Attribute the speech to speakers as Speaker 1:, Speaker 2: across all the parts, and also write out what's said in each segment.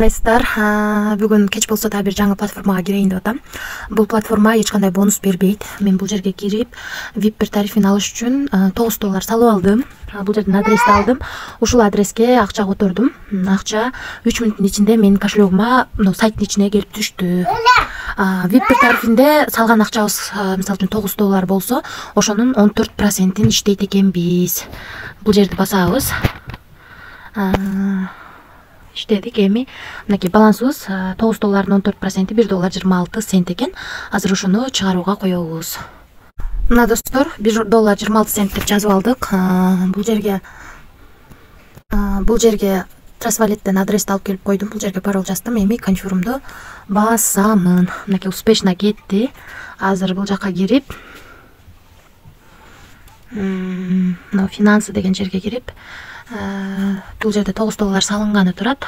Speaker 1: Арайсыздар, бүгүн кеч болсо да бир жаңы платформага кирейин деп атам. Бул платформа эч кандай бонус бербейт. Мен бул жерге кирип, VIP бир тарифин алыш үчүн $9 салып алдым. Бул жерден адрести алдым. Ушул адреске акча котордум. Акча 3 мүнөттүн ичинде менин кошелегима, сайттын ичине келип түштү. VIP бир тарифинде салган акчабыз, мисалы үчүн $9 болсо, ошонун 14%-ин иштейт экенбиз. Бул жерди басабыз. İşledik эми мынакей балансыбыз $9'ның 14%, $1.26 экен. Азыр ошону чыгарууга коебуз. Мына достор, $1.26 деп жазып алдык. Бул жерге Trustwallet'тен адрести алып келип койдум. Бул жерге пароль жаздым. Эми конфирмду басамын. Мынакей успешно кетти. Азыр бул жакка кирип, финансы деген жерге кирип, бул жерде $9 салынганы турат.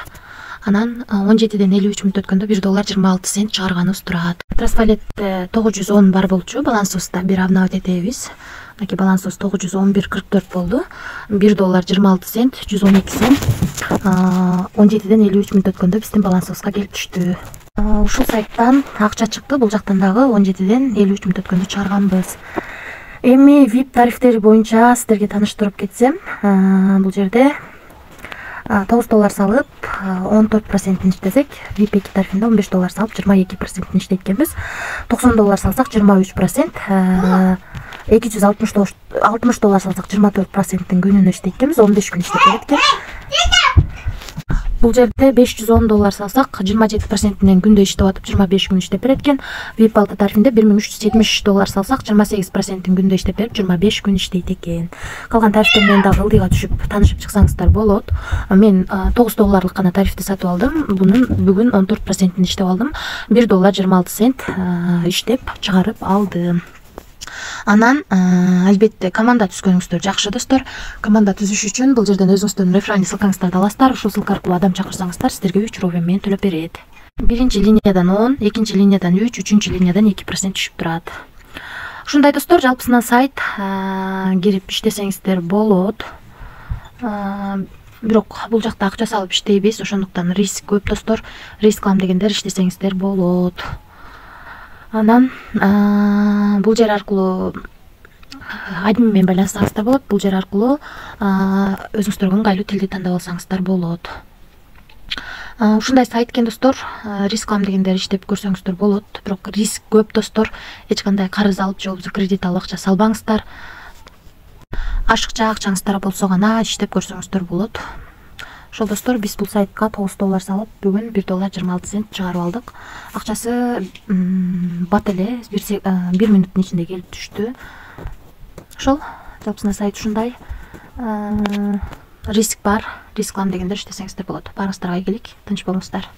Speaker 1: Анан 17ден 53 мүнөт өткөндө $1.26 чыгарганыбыз турат. Trustwallet'те 910 бар болчу, балансыбызда бир обновить этебиз. Мынакей балансыбыз 911.44 болду. $1.26, 112 цент. 17ден 53 мүнөт өткөндө биздин балансыбызга келип түштү. Ушул сайттан акча чыкты. Бул жактан дагы 17ден 53 мүнөт өткөндө чыгарганбыз. Эми VIP тарифтери боюнча сиздерге тааныштырып кетсем, бул жерде $9 салып 14%-ин иштесек, VIP 2 тарифинде $15 салып 22%-ин иштейт экенбиз. $90 салсак 23%, $260 салсак 24%-ин күнүнө иштейт экенбиз, 15 күн иштеп берет экен. Бул жерде $510 салсак 27%-инен күндө иштеп атып 25 күн иштеп берет экен. VIP 6 тарифинде $1370 салсак 28%-ин күндө иштеп берип 25 күн иштейт экен. Калган тарифтер менен дагы ылдыйга түшүп таанышып чыксаңыздар болот. Мен $9 гана тарифти сатып алдым. Бунун бүгүн 14%-ин иштеп алдым. $1.26 иштеп чыгарып алдым. Анан албетте команда түзгөнүңүздөр жакшы достор. Команда түзүш үчүн бул жерден өзүңүздөрдүн реферальный ссылкаңыздарды аласыздар. Ушул ссылка аркылуу адам чакырсаңыздар, сиздерге 3 рубль менен төлөп берет. Биринчи линиядан 10, экинчи линиядан 3, үчүнчү линиядан 2% түшүп турат. Ушундай достор, жалпысынан сайт кирип иштесеңиздер болот. Бирок бул жакта акча салып иштейбиз, ошондуктан риск көп достор. Риск кылам дегендер иштесеңиздер болот. Анан бул жер аркылуу админ менен байланышсаңыздар болот. Бул жер аркылуу өзүңүздөргө ыңгайлуу тилди тандап алсаңыздар болот. Ушундай сайт экен достор. Риск кылам дегендер иштеп көрсөңүздөр болот. Бирок риск көп достор. Эч кандай карыз алып же болбосо кредит алып акча салбаңыздар. Ашыкча акчаңыздар болсо гана иштеп көрсөңүздөр болот. Ошол достор, биз бул сайтка $9 салып, бүгүн $1.26 чыгарып алдык. Акчасы бат эле 1 мүнөттүн ичинде келип түштү. Ошол, жалпысынан сайт ушундай. Риск бар, риск кылам дегендер иштесеңиздер болот. Баарыңыздарга ийгилик, тынч болуңуздар.